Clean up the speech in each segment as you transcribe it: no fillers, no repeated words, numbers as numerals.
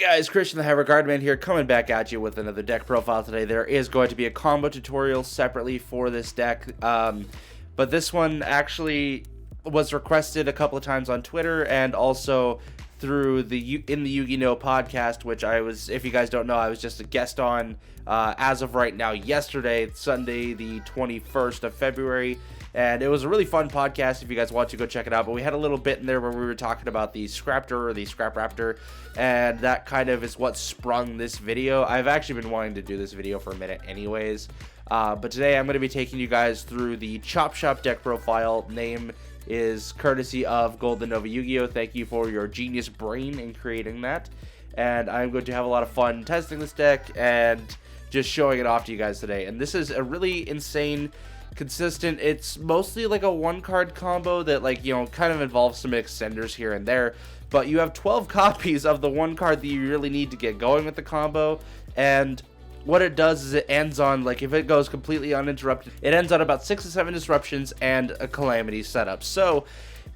Guys, Christian the High Regard Man here, coming back at you with another deck profile today. There is going to be a combo tutorial separately for this deck, but this one actually was requested a couple of times on Twitter and also through the Yu-Gi-Oh podcast, which I was, if you guys don't know, I was just a guest on as of right now yesterday, Sunday the 21st of February. And it was a really fun podcast if you guys want to go check it out. But we had a little bit in there where we were talking about the Scraptor or the Scrap Raptor. And that kind of is what sprung this video. I've actually been wanting to do this video for a minute anyways. But today I'm going to be taking you guys through the Chop Shop deck profile. Name is courtesy of Golden Nova Yu-Gi-Oh! Thank you for your genius brain in creating that. And I'm going to have a lot of fun testing this deck and just showing it off to you guys today. And this is a really insane, consistent, it's mostly like a one card combo that, like, you know, kind of involves some extenders here and there, but you have 12 copies of the one card that you really need to get going with the combo. And what it does is it ends on, like, if it goes completely uninterrupted, it ends on about 6 to 7 disruptions and a calamity setup. So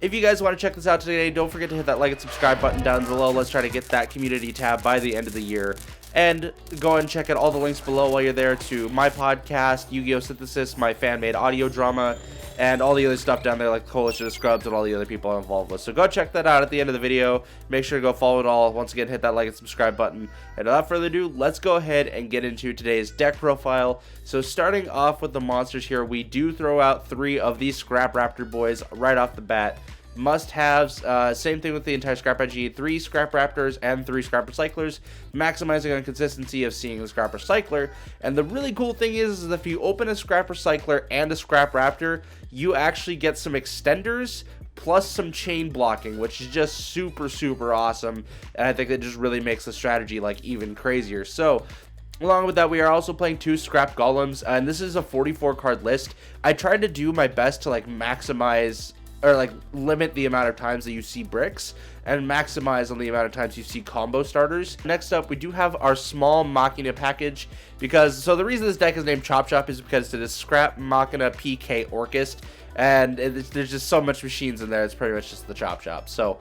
if you guys want to check this out today, don't forget to hit that like and subscribe button down below. Let's try to get that community tab by the end of the year. And go and check out all the links below while you're there to my podcast, Yu-Gi-Oh! Synthesis, my fan-made audio drama, and all the other stuff down there like Coalition of Scrubs and all the other people I'm involved with. So go check that out at the end of the video. Make sure to go follow it all. Once again, hit that like and subscribe button. And without further ado, let's go ahead and get into today's deck profile. So starting off with the monsters here, we do throw out 3 of these Scrap Raptor boys right off the bat. Must-haves, same thing with the entire Scrap IG, 3 Scrap Raptors and 3 Scrap Recyclers, maximizing on consistency of seeing the Scrap Recycler. And the really cool thing is if you open a Scrap Recycler and a Scrap Raptor, you actually get some extenders plus some chain blocking, which is just super awesome, and I think that just really makes the strategy like even crazier. So along with that, we are also playing 2 Scrap Golems, and this is a 44 card list. I tried to do my best to like maximize or like limit the amount of times that you see bricks and maximize on the amount of times you see combo starters. Next up, we do have our small Machina package, because so the reason this deck is named Chop Shop is because it is Scrap Machina PK Orcust, and there's just so much machines in there, it's pretty much just the Chop Shop. So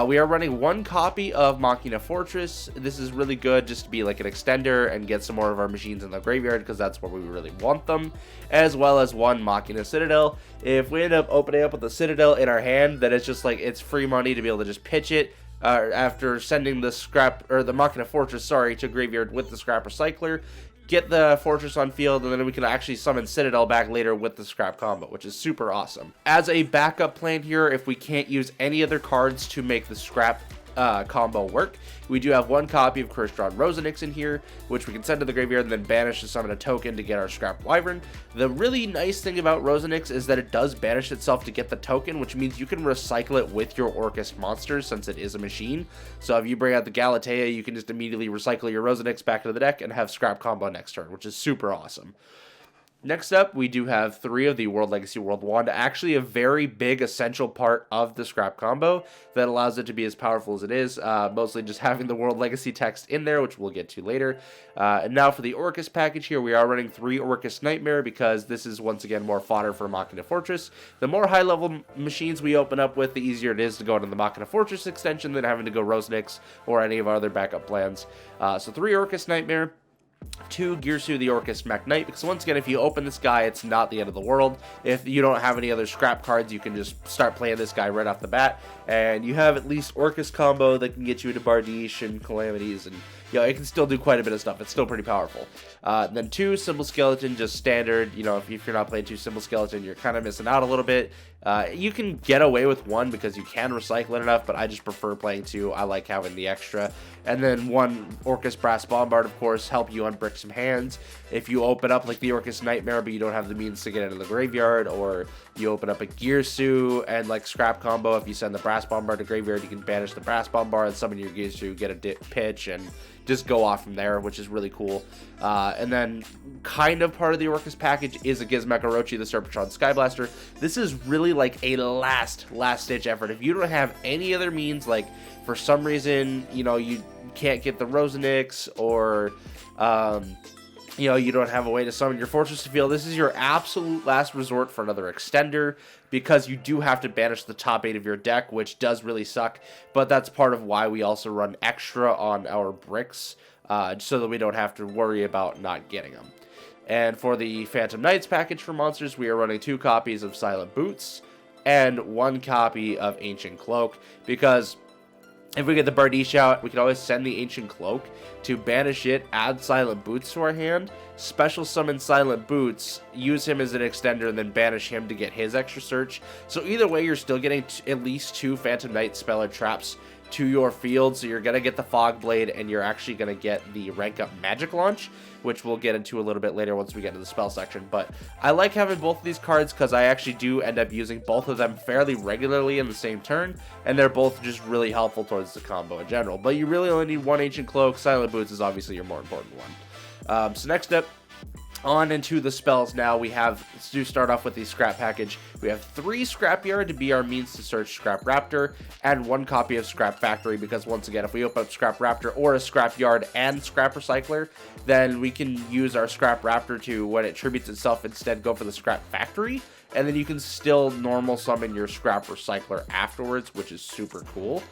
we are running 1 copy of Machina Fortress. This is really good just to be like an extender and get some more of our machines in the graveyard, because that's where we really want them, as well as 1 Machina Citadel. If we end up opening up with the Citadel in our hand, then it's just like, it's free money to be able to just pitch it after sending the Scrap, or the Machina Fortress, sorry, to graveyard with the Scrap Recycler. Get the Fortress on field, and then we can actually summon Citadel back later with the Scrap combo, which is super awesome. As a backup plan here, if we can't use any other cards to make the Scrap combo work, we do have 1 copy of Curse-Drawn Rosenix in here, which we can send to the graveyard and then banish to summon a token to get our Scrap Wyvern. The really nice thing about Rosenix is that it does banish itself to get the token, which means you can recycle it with your Orcust monsters since it is a machine. So if you bring out the Galatea, you can just immediately recycle your Rosenix back into the deck and have Scrap combo next turn, which is super awesome. Next up, we do have 3 of the World Legacy World Wand, actually a very big essential part of the Scrap combo that allows it to be as powerful as it is, mostly just having the World Legacy text in there, which we'll get to later. And now for the Orcust package here, we are running 3 Orcust Nightmare, because this is once again more fodder for Machina Fortress. The more high-level machines we open up with, the easier it is to go into the Machina Fortress extension than having to go Rosenix or any of our other backup plans. So 3 Orcust Nightmare, 2 Girsu the Orcust Mech Knight, because once again, if you open this guy, it's not the end of the world. If you don't have any other scrap cards, you can just start playing this guy right off the bat, and you have at least Orcust combo that can get you into Bardiche and Calamities, and you know, it can still do quite a bit of stuff. It's still pretty powerful. Then 2 Symbol Skeleton, just standard. You know, if you're not playing 2 Symbol Skeleton, you're kind of missing out a little bit. You can get away with 1 because you can recycle it enough, but I just prefer playing 2. I like having the extra. And then 1 Orcust Brass Bombard, of course, help you unbrick some hands. If you open up like the Orcust Nightmare, but you don't have the means to get into the graveyard, or you open up a Girsu and like Scrap combo, if you send the Brass Bombard to graveyard, you can banish the Brass Bombard and summon your Girsu, get a pitch, and just go off from there, which is really cool. And then kind of part of the Orcust package is a Gizmek Orochi, the Serpentron Skyblaster. This is really like a last ditch effort. If you don't have any other means, like for some reason, you know, you can't get the Rosenix, or you know, you don't have a way to summon your Fortress to Field, this is your absolute last resort for another extender, because you do have to banish the top 8 of your deck, which does really suck, but that's part of why we also run extra on our bricks, so that we don't have to worry about not getting them. And for the Phantom Knights package for monsters, we are running 2 copies of Silent Boots and 1 copy of Ancient Cloak, because if we get the Bardiche out, we can always send the Ancient Cloak to banish it, add Silent Boots to our hand, special summon Silent Boots, use him as an extender, and then banish him to get his extra search. So either way, you're still getting at least 2 Phantom Knight spell or traps to your field, so you're going to get the Fog Blade, and you're actually going to get the rank up magic launch, which we'll get into a little bit later once we get into the spell section. But I like having both of these cards because I actually do end up using both of them fairly regularly in the same turn, and they're both just really helpful towards the combo in general. But you really only need 1 Ancient Cloak. Silent Boots is obviously your more important one. So next up, on into the spells now. We have, to start off with the scrap package, we have 3 Scrapyard to be our means to search Scrap Raptor, and 1 copy of Scrap Factory, because once again, if we open up Scrap Raptor or a Scrapyard and Scrap Recycler, then we can use our Scrap Raptor to, when it tributes itself, instead go for the Scrap Factory, and then you can still normal summon your Scrap Recycler afterwards, which is super cool.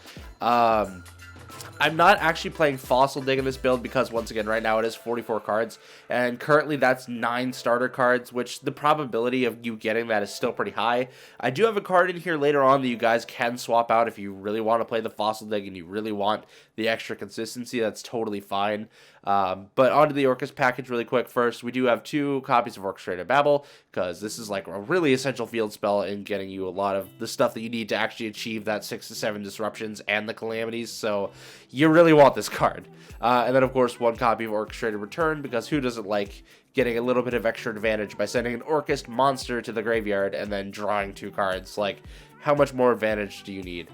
I'm not actually playing Fossil Dig in this build because, once again, right now it is 44 cards, and currently that's 9 starter cards, which the probability of you getting that is still pretty high. I do have a card in here later on that you guys can swap out if you really want to play the Fossil Dig and you really want the extra consistency. That's totally fine. But onto the Orcust package really quick first. We do have 2 copies of Orchestrated Babel, because this is like a really essential field spell in getting you a lot of the stuff that you need to actually achieve that 6 to 7 disruptions and the calamities, so you really want this card. And then of course 1 copy of Orchestrated Return, because who doesn't like getting a little bit of extra advantage by sending an Orcust monster to the graveyard and then drawing 2 cards? Like, how much more advantage do you need?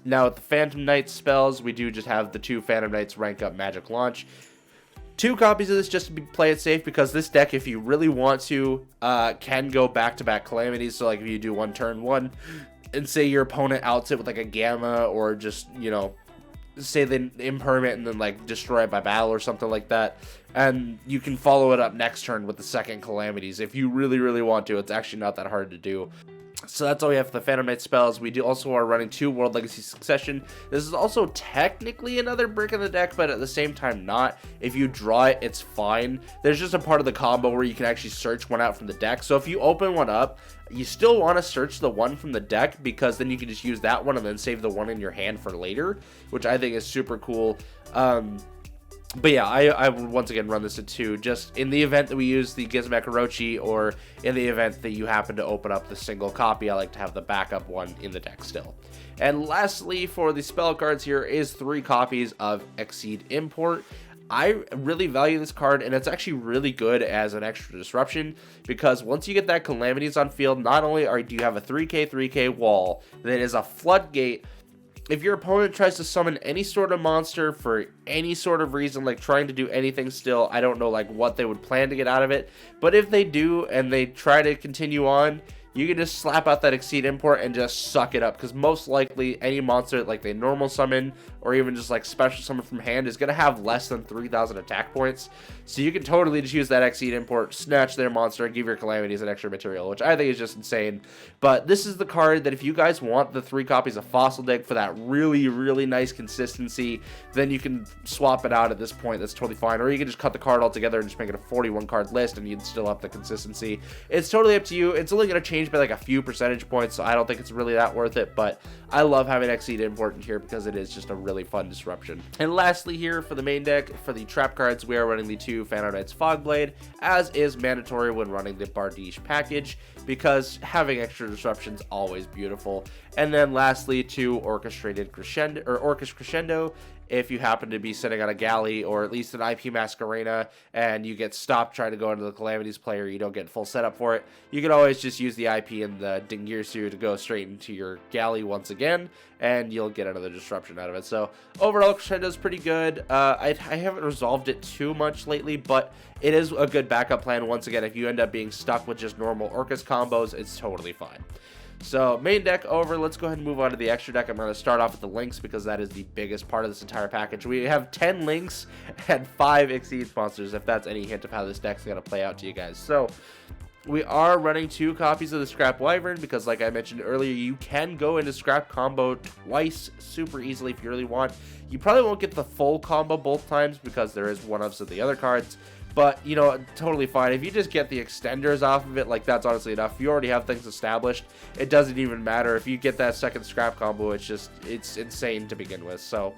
Now with the Phantom Knights spells, we do just have the 2 Phantom Knights rank up magic launch. 2 copies of this just to play it safe, because this deck, if you really want to, can go back-to-back calamities. So like if you do 1 turn 1 and say your opponent outs it with like a Gamma, or just, you know, say they impermanent and then like destroy it by battle or something like that, and you can follow it up next turn with the second calamities if you really want to. It's actually not that hard to do. So that's all we have for the Phantom Knight spells. We do also are running 2 World Legacy Succession. This is also technically another brick in the deck, but at the same time not. If you draw it, it's fine. There's just a part of the combo where you can actually search one out from the deck. So if you open one up, you still want to search the one from the deck, because then you can just use that one and then save the one in your hand for later, which I think is super cool. But yeah, I would once again run this at 2, just in the event that we use the Gizmek Orochi, or in the event that you happen to open up the single copy. I like to have the backup one in the deck still. And lastly, for the spell cards, here is 3 copies of Exceed Import. I really value this card, and it's actually really good as an extra disruption, because once you get that calamities on field, not only do you have a 3k wall that is a floodgate. If your opponent tries to summon any sort of monster for any sort of reason, like trying to do anything still, I don't know like what they would plan to get out of it, but if they do and they try to continue on, you can just slap out that Exceed Import and just suck it up, because most likely any monster like they normal summon or even just like special summon from hand is going to have less than 3,000 attack points. So you can totally just use that Exceed Import, snatch their monster, and give your calamities an extra material, which I think is just insane. But this is the card that if you guys want the 3 copies of Fossil Dig for that really nice consistency, then you can swap it out at this point. That's totally fine. Or you can just cut the card altogether and just make it a 41 card list, and you'd still have the consistency. It's totally up to you. It's only going to change by like a few percentage points, so I don't think it's really that worth it, but I love having Exceed Import in here because it is just a really fun disruption. And lastly here for the main deck, for the trap cards, we are running the 2 Phantom Knights Fogblade, as is mandatory when running the Bardiche package, because having extra disruptions always beautiful. And then lastly, 2 Orchestrated Crescendo, or Orcust Crescendo. If you happen to be sitting on a galley, or at least an IP Masquerena, and you get stopped trying to go into the Calamities player, you don't get full setup for it, you can always just use the IP and the Dingirsu to go straight into your galley once again, and you'll get another disruption out of it. So overall, Crescendo is pretty good. I haven't resolved it too much lately, but it is a good backup plan. Once again, if you end up being stuck with just normal Orcust combos, it's totally fine. So main deck over, let's go ahead and move on to the extra deck. I'm going to start off with the links because that is the biggest part of this entire package. We have 10 links and 5 Exceed monsters, if that's any hint of how this deck's going to play out to you guys. So we are running 2 copies of the Scrap Wyvern because, like I mentioned earlier, you can go into Scrap combo twice super easily if you really want. You probably won't get the full combo both times because there is one-ups of the other cards. But, you know, totally fine. If you just get the extenders off of it, like, that's honestly enough. If you already have things established, it doesn't even matter. If you get that second Scrap combo, it's insane to begin with. So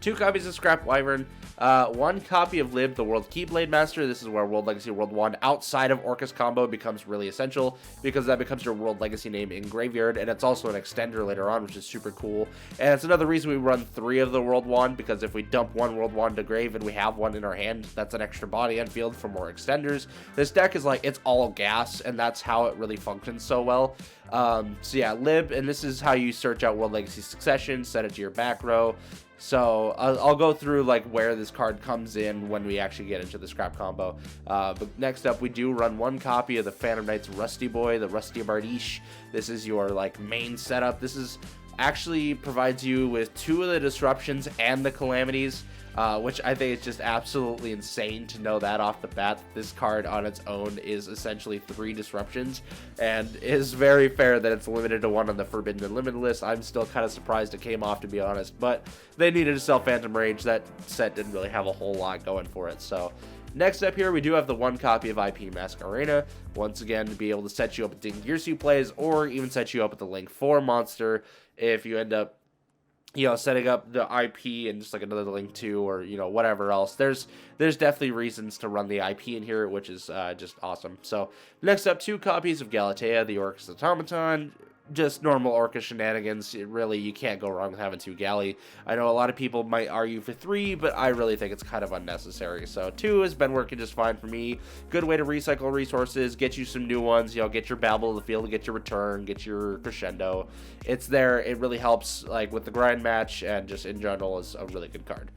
2 copies of Scrap Wyvern, 1 copy of Lib, the World Keyblade Master. This is where World Legacy World 1 outside of Orcust combo becomes really essential because that becomes your World Legacy name in Graveyard, and it's also an extender later on, which is super cool. And it's another reason we run 3 of the World Wand, because if we dump 1 World Wand to grave and we have 1 in our hand, that's an extra body on field for more extenders. This deck is like, it's all gas, and that's how it really functions so well. So yeah, Lib, and this is how you search out World Legacy Succession, set it to your back row. So I'll go through like where this card comes in when we actually get into the Scrap combo. But next up, we do run 1 copy of the Phantom Knight's Rusty Boy, the Rusty Bardiche. This is your like main setup. This is actually provides you with 2 of the disruptions and the calamities, which I think is just absolutely insane to know that off the bat. This card on its own is essentially 3 disruptions, and is very fair that it's limited to 1 on the Forbidden and Limited list. I'm still kind of surprised it came off, to be honest, but they needed to sell Phantom Rage. That set didn't really have a whole lot going for it. So next up here, we do have the 1 copy of IP Masquerena. Once again, to be able to set you up with Dingirsu plays, or even set you up with the Link 4 monster if you end up, you know, setting up the IP and just like another Link 2 or, you know, whatever else. There's definitely reasons to run the IP in here, which is just awesome. So next up, 2 copies of Galatea, the Orcust Automaton. Just normal Orcust shenanigans. You can't go wrong with having 2 Galley. I know a lot of people might argue for 3, but I really think it's kind of unnecessary. So 2 has been working just fine for me. Good way to recycle resources, get you some new ones, you know, get your Babble of the Field, get your Return, get your Crescendo. It's there. It really helps like with the grind match, and just in general is a really good card.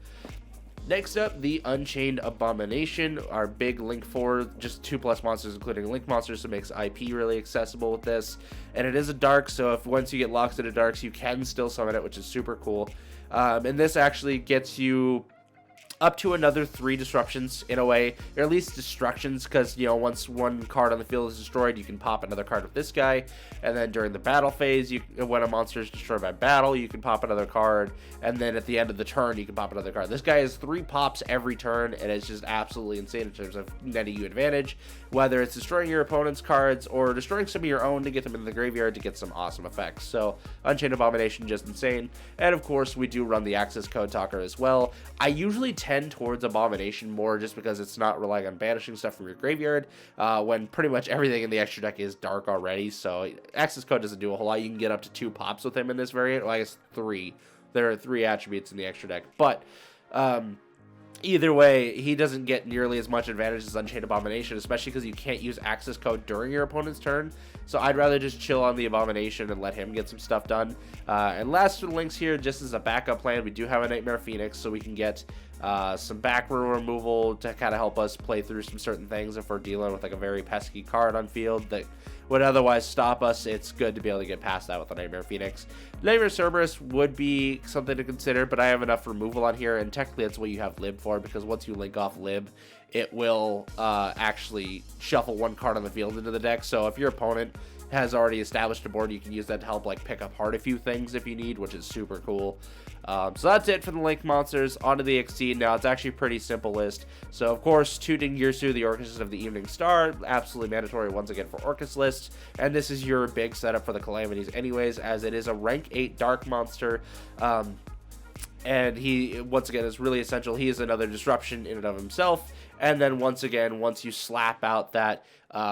Next up, the Unchained Abomination, our big Link 4, just 2+ monsters, including Link monsters, so it makes IP really accessible with this. And it is a dark, so if once you get locked into darks, you can still summon it, which is super cool. And this actually gets you up to another 3 disruptions in a way, or at least destructions, because, you know, once 1 card on the field is destroyed, you can pop another card with this guy, and then during the battle phase, when a monster is destroyed by battle, you can pop another card, and then at the end of the turn, you can pop another card. This guy has 3 pops every turn, and it's just absolutely insane in terms of netting you advantage, whether it's destroying your opponent's cards or destroying some of your own to get them into the graveyard to get some awesome effects. So Unchained Abomination, just insane. And of course, we do run the access code talker as well. I usually tend towards Abomination more just because it's not relying on banishing stuff from your graveyard, when pretty much everything in the extra deck is dark already. So access code doesn't do a whole lot. You can get up to 2 pops with him in this variant. Well, I guess 3. There are 3 attributes in the extra deck, but either way, he doesn't get nearly as much advantage as Unchained Abomination, especially because you can't use access code during your opponent's turn. So I'd rather just chill on the Abomination and let him get some stuff done. And last for the links here, just as a backup plan, we do have a Nightmare Phoenix, so we can get some back row removal to kind of help us play through some certain things if we're dealing with like a very pesky card on field that would otherwise stop us. It's good to be able to get past that with the Nightmare Phoenix. Nightmare Cerberus would be something to consider, but I have enough removal on here, and technically that's what you have Lib for, because once you link off Lib, it will actually shuffle 1 card on the field into the deck. So if your opponent has already established a board, you can use that to help like pick apart a few things if you need, which is super cool. So that's it for the Link monsters. Onto the Exceed now. It's actually a pretty simple list. So of course, 2 Dingirsu, the Orcust of the Evening Star, absolutely mandatory once again for Orcust lists. And this is your big setup for the Calamities anyways, as it is a rank 8 dark monster. And he, once again, is really essential. He is another disruption in and of himself. And then once again, once you slap out that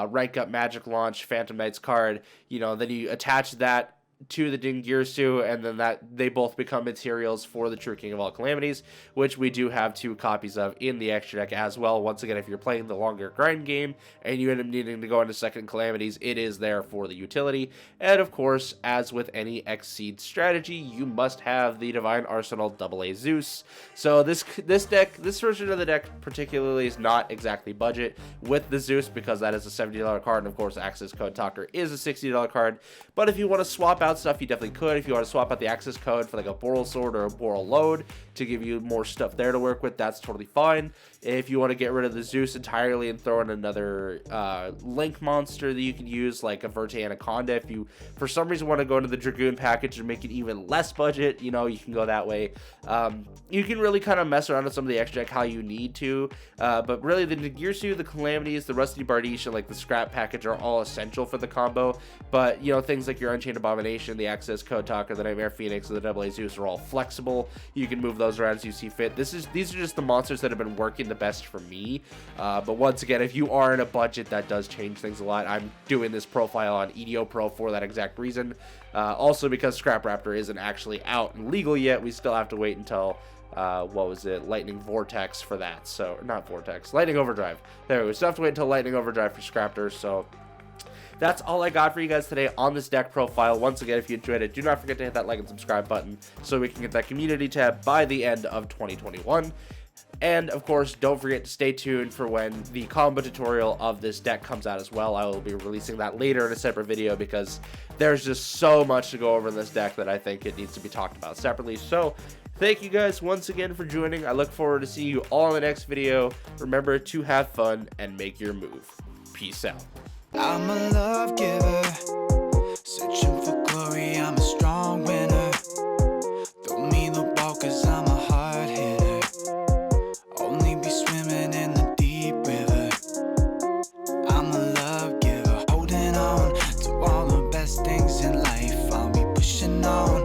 rank up magic launch Phantom Knight's card, you know, then you attach that to the Dingirsu, and then that they both become materials for the True King of all Calamities, which we do have 2 copies of in the extra deck as well. Once again, if you're playing the longer grind game and you end up needing to go into second Calamities, it is there for the utility. And of course, as with any Exceed strategy, you must have the Divine Arsenal AA Zeus. So this version of the deck particularly is not exactly budget with the Zeus, because that is a $70 card, and of course Access Code Talker is a $60 card. But if you want to swap out stuff, you definitely could. If you want to swap out the access code for like a Boral Sword or a Boral Load to give you more stuff there to work with, that's totally fine. If you want to get rid of the Zeus entirely and throw in another Link monster that you can use, like a Verte Anaconda, if you for some reason want to go into the Dragoon package and make it even less budget, you know, you can go that way. You can really kind of mess around with some of the extra deck how you need to, but really the Nagirsu, the Calamities, the Rusty Bardiche, and like the Scrap package are all essential for the combo. But you know, things like your Unchained Abomination, the Access Code Talker, the Nightmare Phoenix, and the AA Zeus are all flexible. You can move those around as you see fit. These are just the monsters that have been working the best for me. But once again, if you are in a budget, that does change things a lot. I'm doing this profile on EDO Pro for that exact reason. Also because Scrap Raptor isn't actually out and legal yet, we still have to wait until what was it, Lightning Vortex for that. So not Vortex, Lightning Overdrive. There we go. Still have to wait until Lightning Overdrive for Scraptors. So that's all I got for you guys today on this deck profile. Once again, if you enjoyed it, do not forget to hit that like and subscribe button so we can get that community tab by the end of 2021. And of course, don't forget to stay tuned for when the combo tutorial of this deck comes out as well. I will be releasing that later in a separate video because there's just so much to go over in this deck that I think it needs to be talked about separately. So thank you guys once again for joining. I look forward to seeing you all in the next video. Remember to have fun and make your move. Peace out. I'm a love giver,